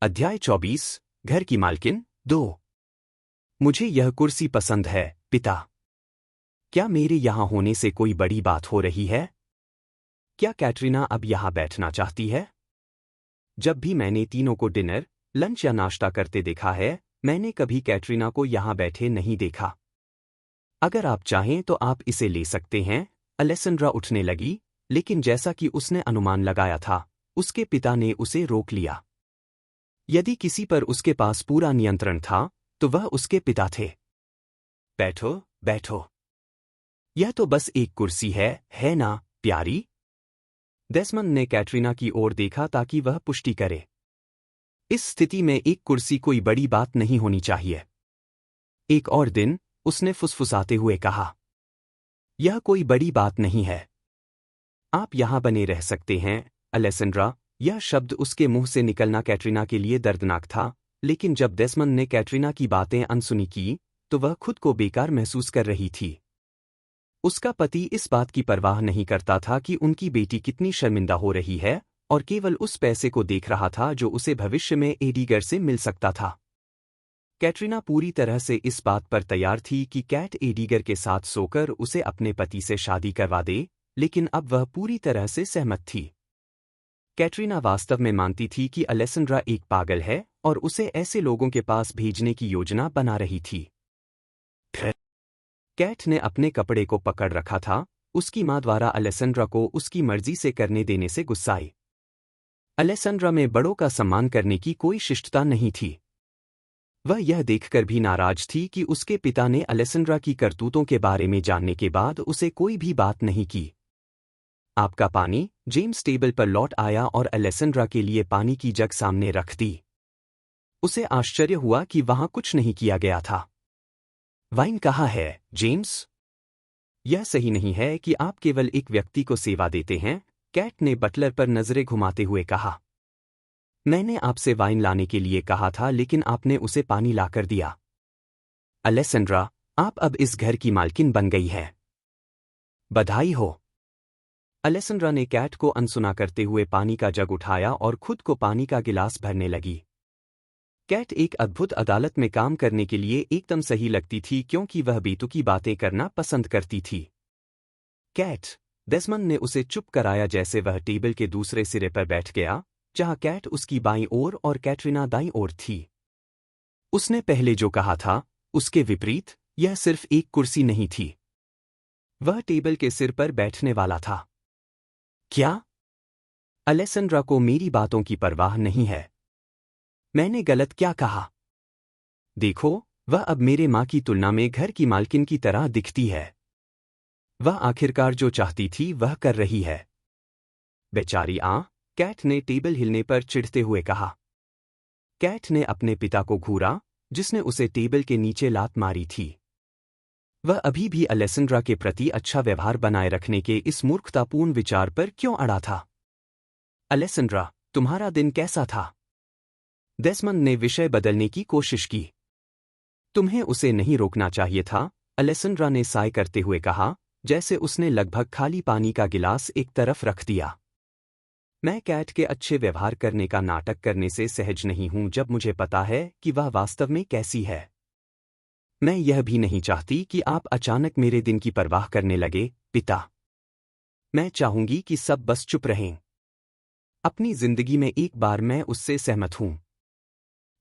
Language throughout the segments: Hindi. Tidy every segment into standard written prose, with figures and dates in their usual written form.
अध्याय 24 घर की मालकिन 2। मुझे यह कुर्सी पसंद है, पिता। क्या मेरे यहाँ होने से कोई बड़ी बात हो रही है? क्या कैटरीना अब यहाँ बैठना चाहती है? जब भी मैंने तीनों को डिनर, लंच या नाश्ता करते देखा है, मैंने कभी कैटरीना को यहाँ बैठे नहीं देखा। अगर आप चाहें तो आप इसे ले सकते हैं। अलेसेंड्रा उठने लगी, लेकिन जैसा कि उसने अनुमान लगाया था, उसके पिता ने उसे रोक लिया। यदि किसी पर उसके पास पूरा नियंत्रण था, तो वह उसके पिता थे। बैठो, बैठो। यह तो बस एक कुर्सी है ना, प्यारी? डेस्मंड ने कैटरीना की ओर देखा ताकि वह पुष्टि करे। इस स्थिति में एक कुर्सी कोई बड़ी बात नहीं होनी चाहिए। एक और दिन, उसने फुसफुसाते हुए कहा, यह कोई बड़ी बात नहीं है। आप यहां बने रह सकते हैं, अलेसेंड्रा। यह शब्द उसके मुंह से निकलना कैटरीना के लिए दर्दनाक था, लेकिन जब डेस्मंड ने कैटरीना की बातें अनसुनी की, तो वह खुद को बेकार महसूस कर रही थी। उसका पति इस बात की परवाह नहीं करता था कि उनकी बेटी कितनी शर्मिंदा हो रही है, और केवल उस पैसे को देख रहा था जो उसे भविष्य में एडिगर से मिल सकता था। कैटरीना पूरी तरह से इस बात पर तैयार थी कि कैट एडिगर के साथ सोकर उसे अपने पति से शादी करवा दे, लेकिन अब वह पूरी तरह से सहमत थी। कैटरीना वास्तव में मानती थी कि अलेसेंड्रा एक पागल है और उसे ऐसे लोगों के पास भेजने की योजना बना रही थी। कैट ने अपने कपड़े को पकड़ रखा था, उसकी मां द्वारा अलेसेंड्रा को उसकी मर्जी से करने देने से गुस्साई। अलेसेंड्रा में बड़ों का सम्मान करने की कोई शिष्टता नहीं थी। वह यह देखकर भी नाराज थी कि उसके पिता ने अलेसेंड्रा की करतूतों के बारे में जानने के बाद उसे कोई भी बात नहीं की। आपका पानी। जेम्स टेबल पर लौट आया और अलेसेंड्रा के लिए पानी की जग सामने रख दी। उसे आश्चर्य हुआ कि वहां कुछ नहीं किया गया था। वाइन कहाँ है, जेम्स? यह सही नहीं है कि आप केवल एक व्यक्ति को सेवा देते हैं, कैट ने बटलर पर नजरें घुमाते हुए कहा। मैंने आपसे वाइन लाने के लिए कहा था, लेकिन आपने उसे पानी लाकर दिया। अलेसेंड्रा, आप अब इस घर की मालकिन बन गई है। बधाई हो। अलेसेंड्रा ने कैट को अनसुना करते हुए पानी का जग उठाया और खुद को पानी का गिलास भरने लगी। कैट एक अद्भुत अदालत में काम करने के लिए एकदम सही लगती थी, क्योंकि वह बेतुकी बातें करना पसंद करती थी। कैट, डेस्मंड ने उसे चुप कराया जैसे वह टेबल के दूसरे सिरे पर बैठ गया, जहां कैट उसकी बाईं ओर और कैटरीना दाईं ओर थी। उसने पहले जो कहा था, उसके विपरीत, यह सिर्फ एक कुर्सी नहीं थी। वह टेबल के सिर पर बैठने वाला था। क्या? अलेसेंड्रा को मेरी बातों की परवाह नहीं है। मैंने गलत क्या कहा? देखो, वह अब मेरे मां की तुलना में घर की मालकिन की तरह दिखती है। वह आखिरकार जो चाहती थी वह कर रही है। बेचारी कैट ने टेबल हिलने पर चिढ़ते हुए कहा। कैट ने अपने पिता को घूरा, जिसने उसे टेबल के नीचे लात मारी थी। वह अभी भी अलेसेंड्रा के प्रति अच्छा व्यवहार बनाए रखने के इस मूर्खतापूर्ण विचार पर क्यों अड़ा था? अलेसेंड्रा, तुम्हारा दिन कैसा था? डेस्मंड ने विषय बदलने की कोशिश की। तुम्हें उसे नहीं रोकना चाहिए था, अलेसेंड्रा ने साय करते हुए कहा, जैसे उसने लगभग खाली पानी का गिलास एक तरफ रख दिया। मैं कैट के अच्छे व्यवहार करने का नाटक करने से सहज नहीं हूं जब मुझे पता है कि वह वास्तव में कैसी है। मैं यह भी नहीं चाहती कि आप अचानक मेरे दिन की परवाह करने लगे, पिता। मैं चाहूंगी कि सब बस चुप रहें। अपनी जिंदगी में एक बार मैं उससे सहमत हूं।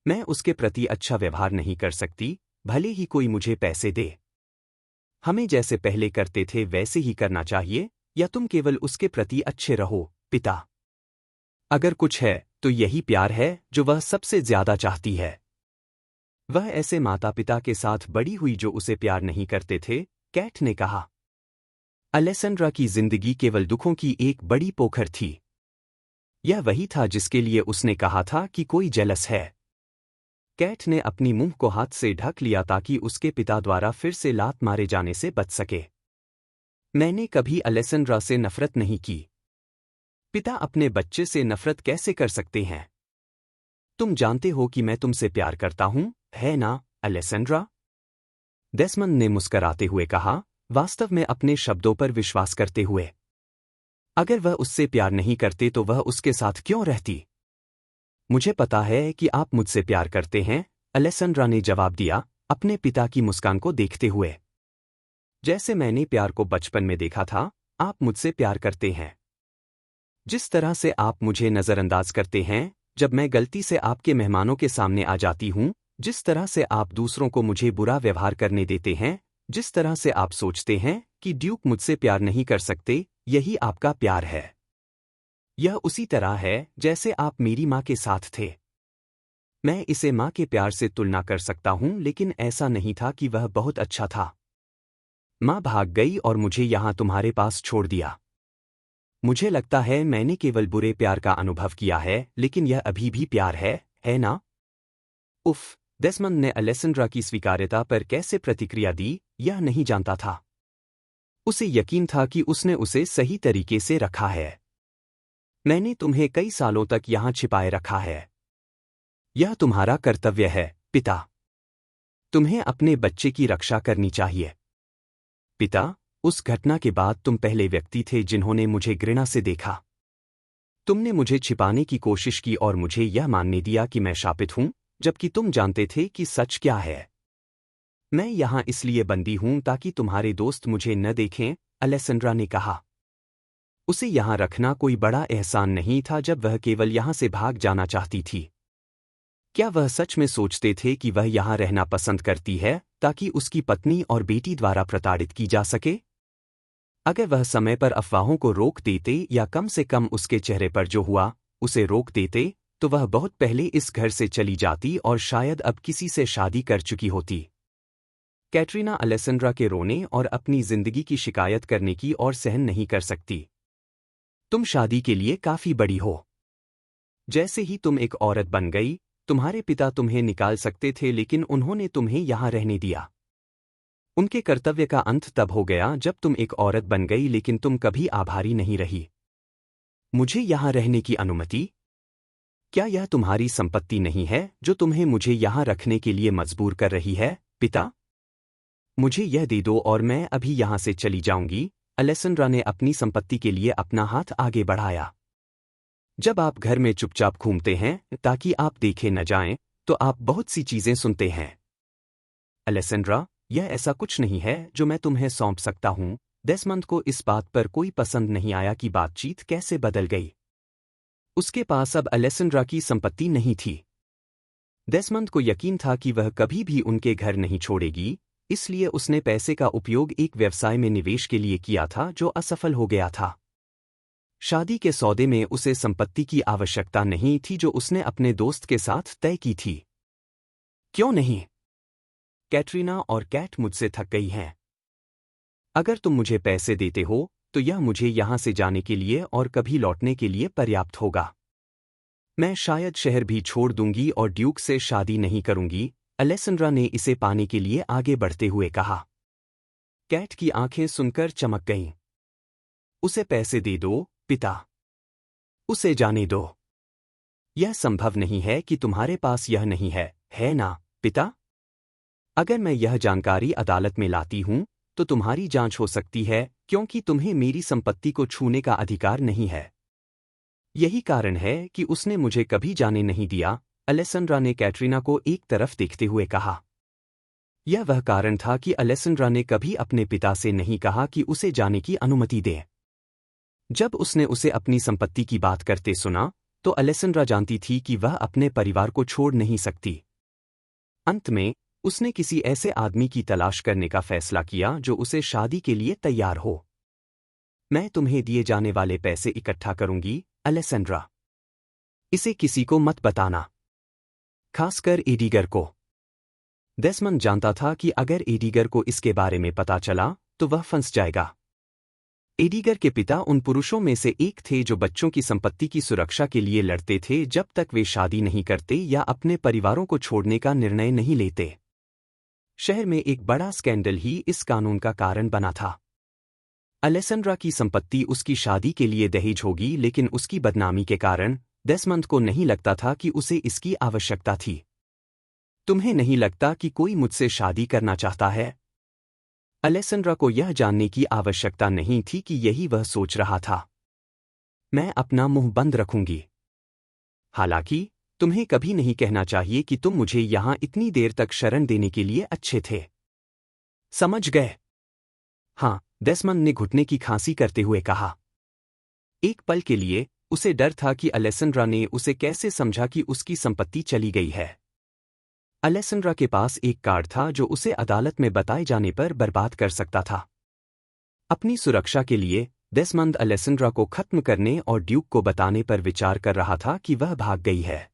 मैं उसके प्रति अच्छा व्यवहार नहीं कर सकती, भले ही कोई मुझे पैसे दे। हमें जैसे पहले करते थे वैसे ही करना चाहिए, या तुम केवल उसके प्रति अच्छे रहो, पिता। अगर कुछ है, तो यही प्यार है जो वह सबसे ज्यादा चाहती है। वह ऐसे माता पिता के साथ बड़ी हुई जो उसे प्यार नहीं करते थे, कैट ने कहा। अलेसेंड्रा की जिंदगी केवल दुखों की एक बड़ी पोखर थी। यह वही था जिसके लिए उसने कहा था कि कोई जेलस है। कैट ने अपनी मुंह को हाथ से ढक लिया ताकि उसके पिता द्वारा फिर से लात मारे जाने से बच सके। मैंने कभी अलेसेंड्रा से नफरत नहीं की। पिता अपने बच्चे से नफरत कैसे कर सकते हैं? तुम जानते हो कि मैं तुमसे प्यार करता हूं, है ना, अलेसेंड्रा? डेस्मंड ने मुस्कराते हुए कहा, वास्तव में अपने शब्दों पर विश्वास करते हुए। अगर वह उससे प्यार नहीं करते तो वह उसके साथ क्यों रहती? मुझे पता है कि आप मुझसे प्यार करते हैं, अलेसेंड्रा ने जवाब दिया, अपने पिता की मुस्कान को देखते हुए। जैसे मैंने प्यार को बचपन में देखा था, आप मुझसे प्यार करते हैं। जिस तरह से आप मुझे नज़रअंदाज करते हैं जब मैं गलती से आपके मेहमानों के सामने आ जाती हूँ, जिस तरह से आप दूसरों को मुझे बुरा व्यवहार करने देते हैं, जिस तरह से आप सोचते हैं कि ड्यूक मुझसे प्यार नहीं कर सकते, यही आपका प्यार है। यह उसी तरह है जैसे आप मेरी माँ के साथ थे। मैं इसे माँ के प्यार से तुलना कर सकता हूँ, लेकिन ऐसा नहीं था कि वह बहुत अच्छा था। माँ भाग गई और मुझे यहाँ तुम्हारे पास छोड़ दिया। मुझे लगता है मैंने केवल बुरे प्यार का अनुभव किया है, लेकिन यह अभी भी प्यार है ना? उफ, डेस्मंड ने अलेसेंड्रा की स्वीकार्यता पर कैसे प्रतिक्रिया दी, यह नहीं जानता था। उसे यकीन था कि उसने उसे सही तरीके से रखा है। मैंने तुम्हें कई सालों तक यहाँ छिपाए रखा है। यह तुम्हारा कर्तव्य है, पिता। तुम्हें अपने बच्चे की रक्षा करनी चाहिए। पिता, उस घटना के बाद तुम पहले व्यक्ति थे जिन्होंने मुझे घृणा से देखा। तुमने मुझे छिपाने की कोशिश की और मुझे यह मानने दिया कि मैं शापित हूं, जबकि तुम जानते थे कि सच क्या है। मैं यहाँ इसलिए बंदी हूं ताकि तुम्हारे दोस्त मुझे न देखें, अलेसेंड्रा ने कहा। उसे यहाँ रखना कोई बड़ा एहसान नहीं था जब वह केवल यहाँ से भाग जाना चाहती थी। क्या वह सच में सोचते थे कि वह यहाँ रहना पसंद करती है ताकि उसकी पत्नी और बेटी द्वारा प्रताड़ित की जा सके? अगर वह समय पर अफवाहों को रोक देते या कम से कम उसके चेहरे पर जो हुआ उसे रोक देते, तो वह बहुत पहले इस घर से चली जाती और शायद अब किसी से शादी कर चुकी होती। कैटरीना अलेसेंड्रा के रोने और अपनी जिंदगी की शिकायत करने की और सहन नहीं कर सकती। तुम शादी के लिए काफी बड़ी हो। जैसे ही तुम एक औरत बन गई, तुम्हारे पिता तुम्हें निकाल सकते थे, लेकिन उन्होंने तुम्हें यहाँ रहने दिया। उनके कर्तव्य का अंत तब हो गया जब तुम एक औरत बन गई, लेकिन तुम कभी आभारी नहीं रही। मुझे यहाँ रहने की अनुमति? क्या यह तुम्हारी संपत्ति नहीं है जो तुम्हें मुझे यहाँ रखने के लिए मजबूर कर रही है, पिता? मुझे यह दे दो और मैं अभी यहाँ से चली जाऊंगी। अलेसेंड्रा ने अपनी संपत्ति के लिए अपना हाथ आगे बढ़ाया। जब आप घर में चुपचाप घूमते हैं ताकि आप देखे न जाएं, तो आप बहुत सी चीजें सुनते हैं। अलेसेंड्रा, यह ऐसा कुछ नहीं है जो मैं तुम्हें सौंप सकता हूं। डेस्मंड को इस बात पर कोई पसंद नहीं आया कि बातचीत कैसे बदल गई। उसके पास अब अलेसेंड्रा की संपत्ति नहीं थी। डेस्मंड को यकीन था कि वह कभी भी उनके घर नहीं छोड़ेगी, इसलिए उसने पैसे का उपयोग एक व्यवसाय में निवेश के लिए किया था जो असफल हो गया था। शादी के सौदे में उसे संपत्ति की आवश्यकता नहीं थी जो उसने अपने दोस्त के साथ तय की थी। क्यों नहीं? कैटरीना और कैट मुझसे थक गई हैं। अगर तुम मुझे पैसे देते हो तो यह मुझे यहाँ से जाने के लिए और कभी लौटने के लिए पर्याप्त होगा। मैं शायद शहर भी छोड़ दूंगी और ड्यूक से शादी नहीं करूंगी, अलेसेंड्रा ने इसे पाने के लिए आगे बढ़ते हुए कहा। कैट की आंखें सुनकर चमक गईं। उसे पैसे दे दो, पिता। उसे जाने दो। यह संभव नहीं है कि तुम्हारे पास यह नहीं है ना, पिता? अगर मैं यह जानकारी अदालत में लाती हूं तो तुम्हारी जांच हो सकती है, क्योंकि तुम्हें मेरी संपत्ति को छूने का अधिकार नहीं है। यही कारण है कि उसने मुझे कभी जाने नहीं दिया, अलेसेंड्रा ने कैटरीना को एक तरफ देखते हुए कहा। यह वह कारण था कि अलेसेंड्रा ने कभी अपने पिता से नहीं कहा कि उसे जाने की अनुमति दे। जब उसने उसे अपनी संपत्ति की बात करते सुना, तो अलेसेंड्रा जानती थी कि वह अपने परिवार को छोड़ नहीं सकती। अंत में उसने किसी ऐसे आदमी की तलाश करने का फैसला किया जो उसे शादी के लिए तैयार हो। मैं तुम्हें दिए जाने वाले पैसे इकट्ठा करूंगी, अलेसेंड्रा। इसे किसी को मत बताना, खासकर एडिगर को। डेस्मंड जानता था कि अगर एडिगर को इसके बारे में पता चला तो वह फंस जाएगा। एडिगर के पिता उन पुरुषों में से एक थे जो बच्चों की संपत्ति की सुरक्षा के लिए लड़ते थे जब तक वे शादी नहीं करते या अपने परिवारों को छोड़ने का निर्णय नहीं लेते। शहर में एक बड़ा स्कैंडल ही इस कानून का कारण बना था। अलेसेंड्रा की संपत्ति उसकी शादी के लिए दहेज होगी, लेकिन उसकी बदनामी के कारण डेस्मंड को नहीं लगता था कि उसे इसकी आवश्यकता थी। तुम्हें नहीं लगता कि कोई मुझसे शादी करना चाहता है? अलेसेंड्रा को यह जानने की आवश्यकता नहीं थी कि यही वह सोच रहा था। मैं अपना मुंह बंद रखूंगी। हालांकि तुम्हें कभी नहीं कहना चाहिए कि तुम मुझे यहां इतनी देर तक शरण देने के लिए अच्छे थे। समझ गए? हाँ, डेसमंड ने घुटने की खांसी करते हुए कहा। एक पल के लिए उसे डर था कि अलेसेंड्रा ने उसे कैसे समझा कि उसकी संपत्ति चली गई है। अलेसेंड्रा के पास एक कार्ड था जो उसे अदालत में बताए जाने पर बर्बाद कर सकता था। अपनी सुरक्षा के लिए डेसमंड अलेसेंड्रा को खत्म करने और ड्यूक को बताने पर विचार कर रहा था कि वह भाग गई है।